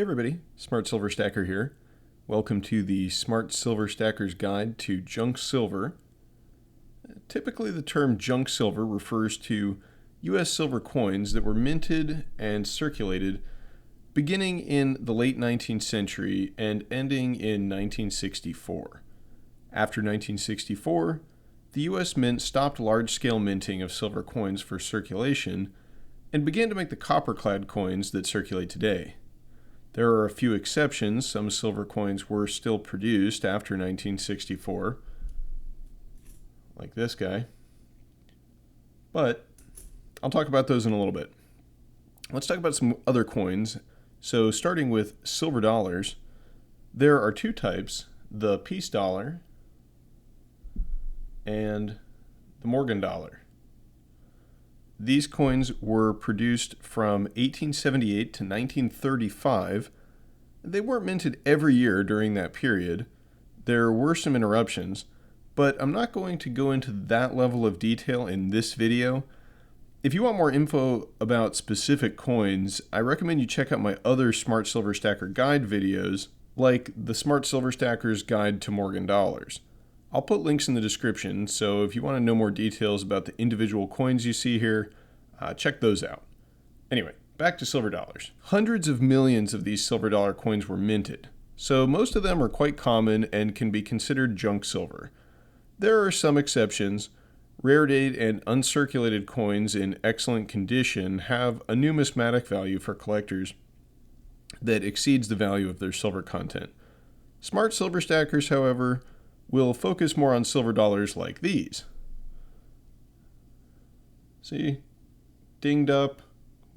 everybody, Smart Silver Stacker here. Welcome to the Smart Silver Stacker's Guide to Junk Silver. Typically the term junk silver refers to U.S. silver coins that were minted and circulated beginning in the late 19th century and ending in 1964. After 1964, the U.S. Mint stopped large-scale minting of silver coins for circulation and began to make the copper-clad coins that circulate today. There are a few exceptions. Some silver coins were still produced after 1964, like this guy. But I'll talk about those in a little bit. Let's talk about some other coins. So starting with silver dollars, there are two types, the peace dollar and the Morgan dollar. These coins were produced from 1878 to 1935. They weren't minted every year during that period. There were some interruptions, but I'm not going to go into that level of detail in this video. If you want more info about specific coins, I recommend you check out my other Smart Silver Stacker Guide videos, like the Smart Silver Stacker's Guide to Morgan Dollars. I'll put links in the description, so if you want to know more details about the individual coins you see here, check those out. Anyway, back to silver dollars. Hundreds of millions of these silver dollar coins were minted, so most of them are quite common and can be considered junk silver. There are some exceptions. Rare date and uncirculated coins in excellent condition have a numismatic value for collectors that exceeds the value of their silver content. Smart silver stackers, however, will focus more on silver dollars like these. See? Dinged up,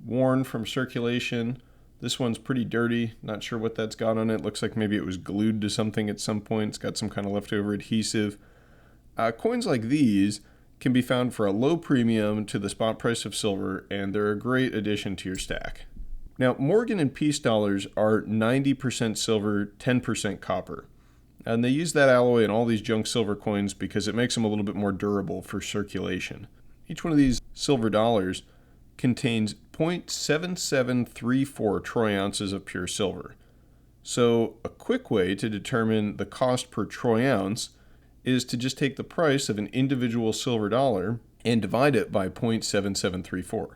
worn from circulation. This one's pretty dirty. Not sure what that's got on it. Looks like maybe it was glued to something at some point. It's got some kind of leftover adhesive. Coins like these can be found for a low premium to the spot price of silver, and they're a great addition to your stack. Now, Morgan and Peace dollars are 90% silver, 10% copper. And they use that alloy in all these junk silver coins because it makes them a little bit more durable for circulation. Each one of these silver dollars contains 0.7734 troy ounces of pure silver. So a quick way to determine the cost per troy ounce is to just take the price of an individual silver dollar and divide it by 0.7734.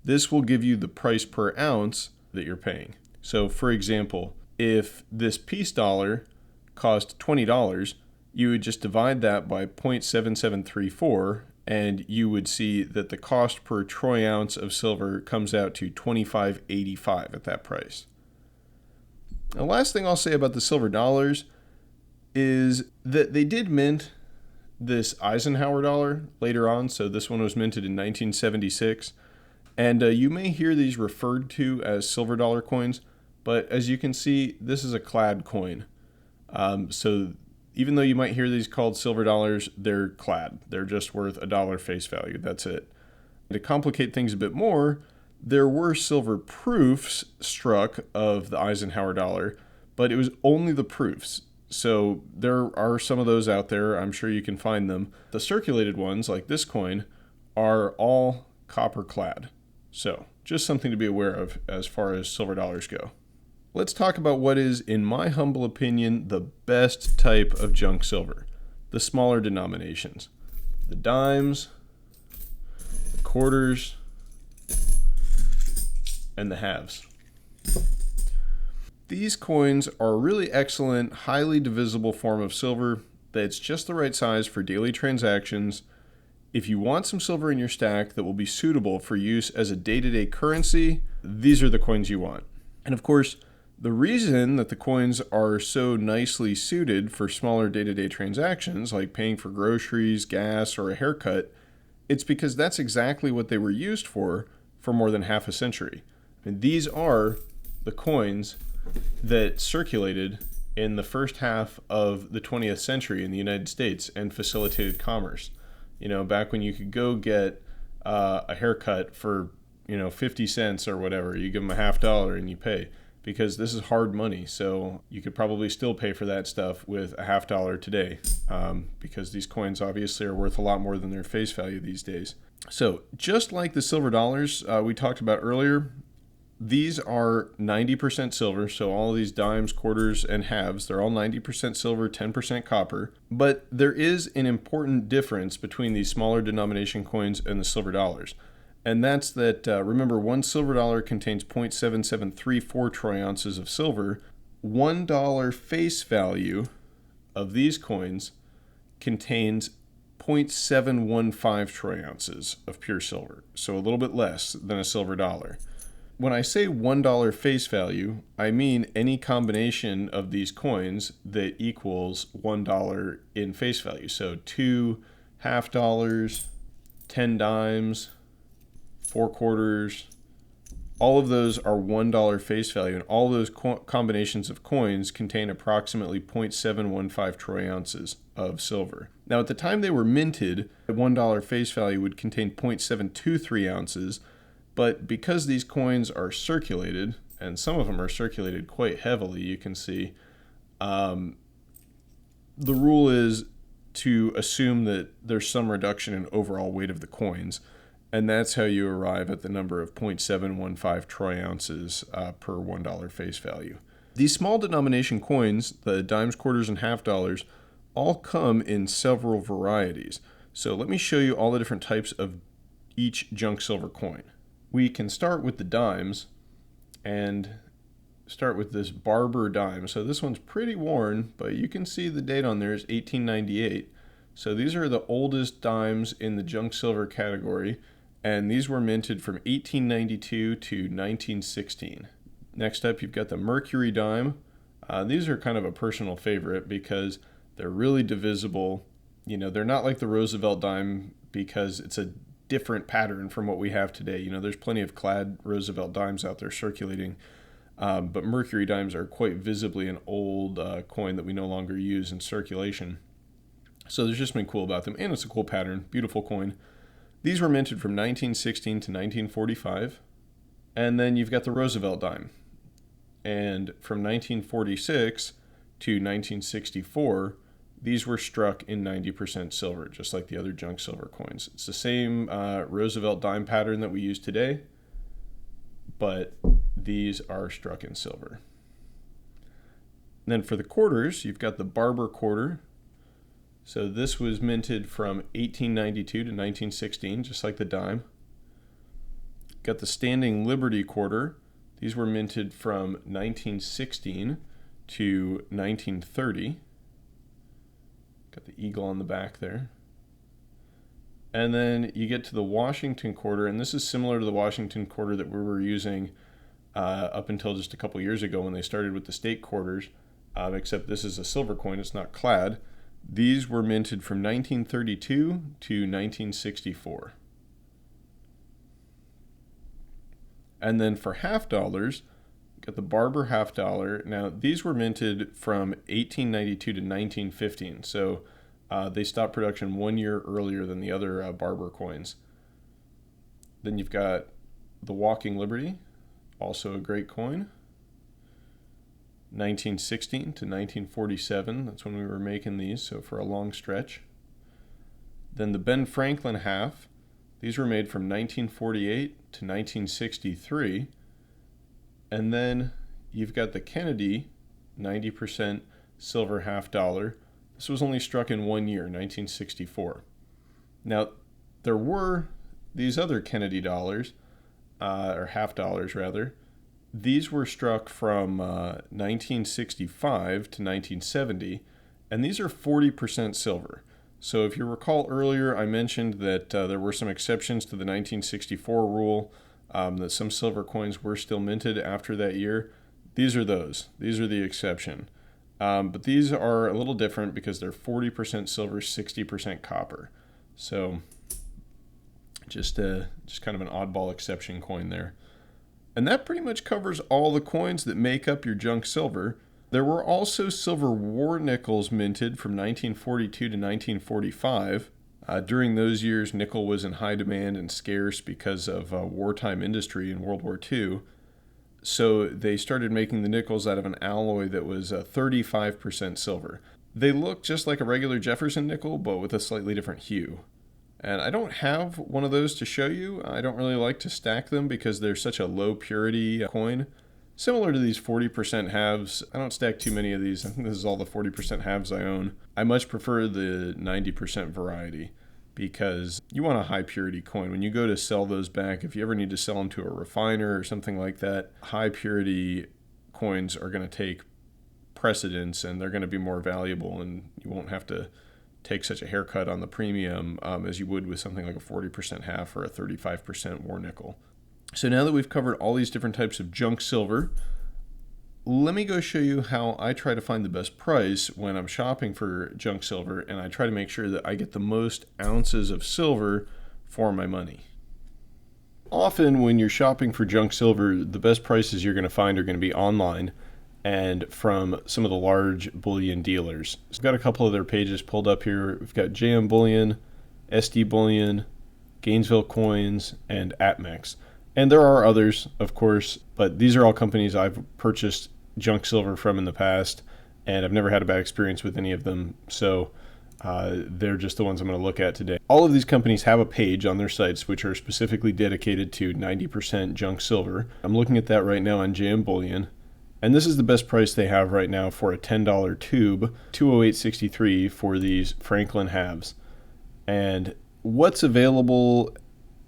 This will give you the price per ounce that you're paying. So for example, if this Peace dollar cost $20, you would just divide that by 0.7734 and you would see that the cost per troy ounce of silver comes out to $25.85 at that price. The last thing I'll say about the silver dollars is that they did mint this Eisenhower dollar later on, so this one was minted in 1976, and you may hear these referred to as silver dollar coins, but as you can see, this is a clad coin. So even though you might hear these called silver dollars, they're clad. They're just worth $1 face value. That's it. To complicate things a bit more, there were silver proofs struck of the Eisenhower dollar, but it was only the proofs. So there are some of those out there. I'm sure you can find them. The circulated ones, like this coin, are all copper clad. So just something to be aware of as far as silver dollars go. Let's talk about what is, in my humble opinion, the best type of junk silver, the smaller denominations, the dimes, the quarters, and the halves. These coins are a really excellent, highly divisible form of silver that's just the right size for daily transactions. If you want some silver in your stack that will be suitable for use as a day-to-day currency, these are the coins you want. And of course, the reason that the coins are so nicely suited for smaller day-to-day transactions, like paying for groceries, gas, or a haircut, it's because that's exactly what they were used for more than half a century. And these are the coins that circulated in the first half of the 20th century in the United States and facilitated commerce. You know, back when you could go get a haircut for, 50 cents or whatever, you give them $50 and you pay. Because this is hard money, so you could probably still pay for that stuff with $50 today, because these coins obviously are worth a lot more than their face value these days. So just like the silver dollars we talked about earlier, These are 90% silver, so all of these dimes, quarters, and halves, they're all 90% silver, 10% copper. But there is an important difference between these smaller denomination coins and the silver dollars. And that's that, remember, one silver dollar contains 0.7734 troy ounces of silver. $1 face value of these coins contains 0.715 troy ounces of pure silver, so a little bit less than a silver dollar. When I say $1 face value, I mean any combination of these coins that equals $1 in face value. So 2 half dollars, 10 dimes, 4 quarters, all of those are $1 face value, and all those combinations of coins contain approximately 0.715 troy ounces of silver. Now, at the time they were minted, the $1 face value would contain 0.723 ounces, but because these coins are circulated, and some of them are circulated quite heavily, you can see, the rule is to assume that there's some reduction in overall weight of the coins. And that's how you arrive at the number of 0.715 troy ounces per $1 face value. These small denomination coins, the dimes, quarters, and half dollars, all come in several varieties. So let me show you all the different types of each junk silver coin. We can start with the dimes and start with this Barber dime. So this one's pretty worn, but you can see the date on there is 1898. So these are the oldest dimes in the junk silver category, and these were minted from 1892 to 1916. Next up, you've got the Mercury dime. These are kind of a personal favorite because they're really divisible. You know, they're not like the Roosevelt dime because it's a different pattern from what we have today. You know, there's plenty of clad Roosevelt dimes out there circulating, but Mercury dimes are quite visibly an old coin that we no longer use in circulation. So there's just been cool about them, and it's a cool pattern, beautiful coin. These were minted from 1916 to 1945. And then you've got the Roosevelt dime. And from 1946 to 1964, these were struck in 90% silver, just like the other junk silver coins. It's the same Roosevelt dime pattern that we use today, but these are struck in silver. And then for the quarters, you've got the Barber quarter. So this was minted from 1892 to 1916, just like the dime. Got the Standing Liberty quarter. These were minted from 1916 to 1930. Got the eagle on the back there. And then you get to the Washington quarter, and this is similar to the Washington quarter that we were using up until just a couple years ago when they started with the state quarters, except this is a silver coin, it's not clad. These were minted from 1932 to 1964. And then for half dollars, got the Barber half dollar. Now, these were minted from 1892 to 1915. So they stopped production 1 year earlier than the other Barber coins. Then you've got the Walking Liberty, also a great coin. 1916 to 1947, that's when we were making these, so for a long stretch. Then the Ben Franklin half, these were made from 1948 to 1963. And then you've got the Kennedy 90% silver half dollar. This was only struck in 1 year, 1964. Now, there were these other Kennedy dollars, or half dollars rather. These were struck from 1965 to 1970, and these are 40% silver. So if you recall earlier, I mentioned that there were some exceptions to the 1964 rule, that some silver coins were still minted after that year. These are those. These are the exception. But these are a little different because they're 40% silver, 60% copper. So just kind of an oddball exception coin there. And that pretty much covers all the coins that make up your junk silver. There were also silver war nickels minted from 1942 to 1945. During those years, nickel was in high demand and scarce because of wartime industry in World War II. So they started making the nickels out of an alloy that was 35% silver. They look just like a regular Jefferson nickel, but with a slightly different hue. And I don't have one of those to show you. I don't really like to stack them because they're such a low purity coin. Similar to these 40% halves, I don't stack too many of these. I think this is all the 40% halves I own. I much prefer the 90% variety because you want a high purity coin. When you go to sell those back, if you ever need to sell them to a refiner or something like that, high purity coins are going to take precedence and they're going to be more valuable, and you won't have to take such a haircut on the premium as you would with something like a 40% half or a 35% war nickel. So now that we've covered all these different types of junk silver, let me go show you how I try to find the best price when I'm shopping for junk silver, and I try to make sure that I get the most ounces of silver for my money. Often when you're shopping for junk silver, the best prices you're going to find are going to be online and from some of the large bullion dealers. So I've got a couple of their pages pulled up here. We've got JM Bullion, SD Bullion, Gainesville Coins, and APMEX. And there are others, of course, but these are all companies I've purchased junk silver from in the past, and I've never had a bad experience with any of them. So they're just the ones I'm going to look at today. All of these companies have a page on their sites which are specifically dedicated to 90% junk silver. I'm looking at that right now on JM Bullion, and this is the best price they have right now for a $10 tube, $208.63 for these Franklin halves. And what's available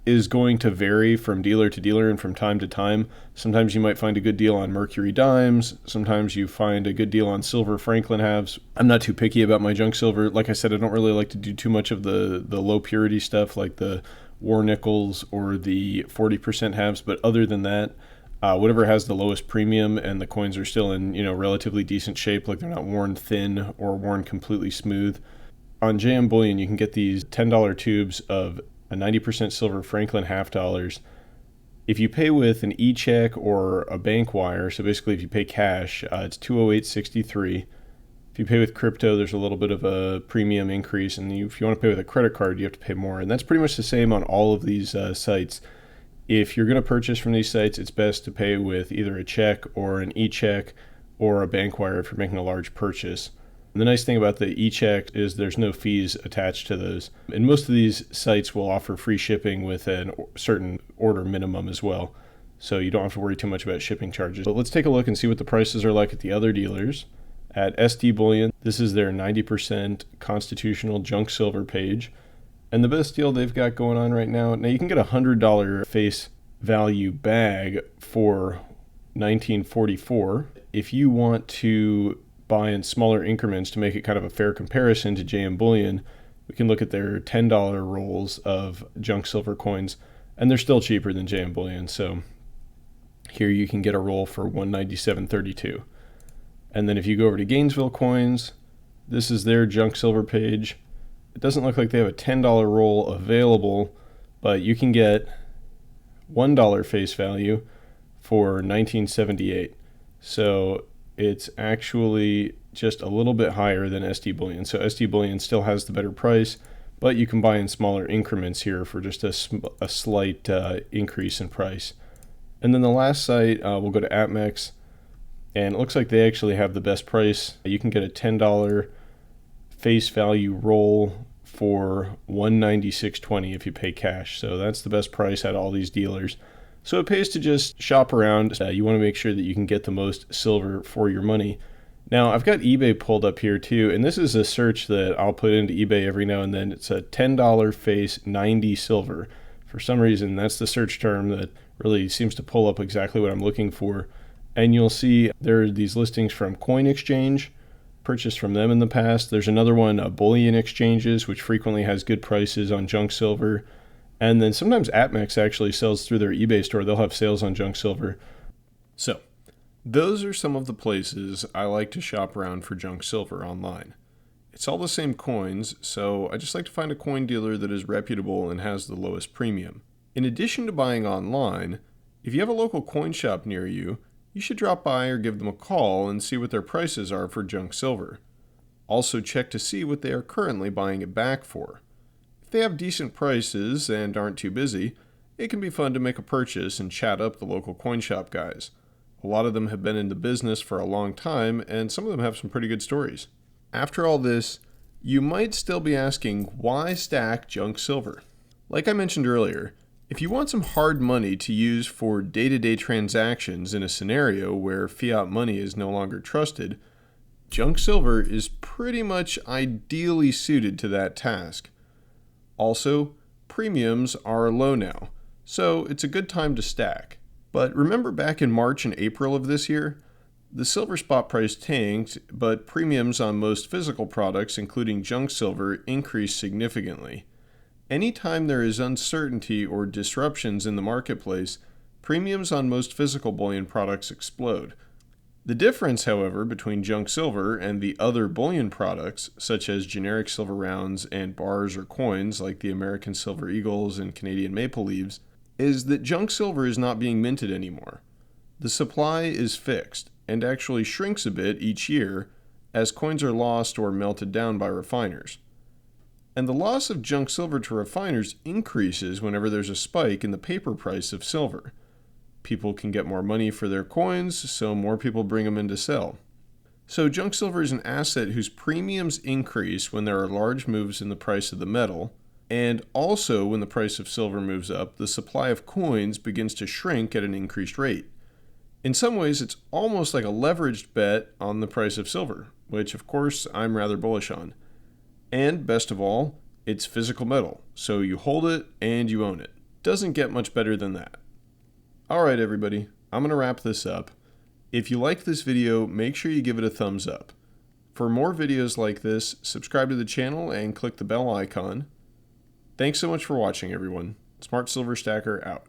is going to vary from dealer to dealer and from time to time. Sometimes you might find a good deal on Mercury dimes. Sometimes you find a good deal on silver Franklin halves. I'm not too picky about my junk silver. Like I said, I don't really like to do too much of the low purity stuff like the war nickels or the 40% halves. But other than that, whatever has the lowest premium and the coins are still in relatively decent shape, like they're not worn thin or worn completely smooth. On JM Bullion, you can get these $10 tubes of a 90% silver Franklin half dollars. If you pay with an e-check or a bank wire, so basically if you pay cash, it's $208.63. If you pay with crypto, there's a little bit of a premium increase, and if you want to pay with a credit card, you have to pay more. And that's pretty much the same on all of these sites. If you're going to purchase from these sites, it's best to pay with either a check or an e-check or a bank wire if you're making a large purchase. And the nice thing about the e-check is there's no fees attached to those. And most of these sites will offer free shipping with a certain order minimum as well. So you don't have to worry too much about shipping charges. But let's take a look and see what the prices are like at the other dealers. At SD Bullion, this is their 90% constitutional junk silver page. And the best deal they've got going on right now you can get a $100 face value bag for $19.44. If you want to buy in smaller increments to make it kind of a fair comparison to JM Bullion, we can look at their $10 rolls of junk silver coins, and they're still cheaper than JM Bullion. So here you can get a roll for $197.32. And then if you go over to Gainesville Coins, this is their junk silver page. It doesn't look like they have a $10 roll available, but you can get $1 face value for $19.78. So it's actually just a little bit higher than SD Bullion. So SD Bullion still has the better price, but you can buy in smaller increments here for just a slight increase in price. And then the last site, we'll go to APMEX, and it looks like they actually have the best price. You can get a $10 face value roll for $196.20 if you pay cash. So that's the best price at all these dealers. So it pays to just shop around. You want to make sure that you can get the most silver for your money. Now, I've got eBay pulled up here too, and this is a search that I'll put into eBay every now and then. It's a $10 face 90 silver. For some reason, that's the search term that really seems to pull up exactly what I'm looking for. And you'll see there are these listings from Coin Exchange, purchased from them in the past. There's another one, Bullion Exchanges, which frequently has good prices on junk silver. And then sometimes APMEX actually sells through their eBay store. They'll have sales on junk silver. So those are some of the places I like to shop around for junk silver online. It's all the same coins, so I just like to find a coin dealer that is reputable and has the lowest premium. In addition to buying online, if you have a local coin shop near you, you should drop by or give them a call and see what their prices are for junk silver. Also check to see what they are currently buying it back for. If they have decent prices and aren't too busy, it can be fun to make a purchase and chat up the local coin shop guys. A lot of them have been in the business for a long time, and some of them have some pretty good stories. After all this, You might still be asking, why stack junk silver? Like I mentioned earlier, if you want some hard money to use for day-to-day transactions in a scenario where fiat money is no longer trusted, junk silver is pretty much ideally suited to that task. Also, premiums are low now, so it's a good time to stack. But remember back in March and April of this year? The silver spot price tanked, but premiums on most physical products, including junk silver, increased significantly. Anytime there is uncertainty or disruptions in the marketplace, premiums on most physical bullion products explode. The difference, however, between junk silver and the other bullion products, such as generic silver rounds and bars or coins like the American Silver Eagles and Canadian Maple Leaves, is that junk silver is not being minted anymore. The supply is fixed and actually shrinks a bit each year as coins are lost or melted down by refiners. And the loss of junk silver to refiners increases whenever there's a spike in the paper price of silver. People can get more money for their coins, so more people bring them in to sell. So junk silver is an asset whose premiums increase when there are large moves in the price of the metal, and also when the price of silver moves up, the supply of coins begins to shrink at an increased rate. In some ways, it's almost like a leveraged bet on the price of silver, which of course I'm rather bullish on. And best of all, it's physical metal, so you hold it and you own it. Doesn't get much better than that. Alright everybody, I'm going to wrap this up. If you like this video, make sure you give it a thumbs up. For more videos like this, subscribe to the channel and click the bell icon. Thanks so much for watching everyone. Smart Silver Stacker out.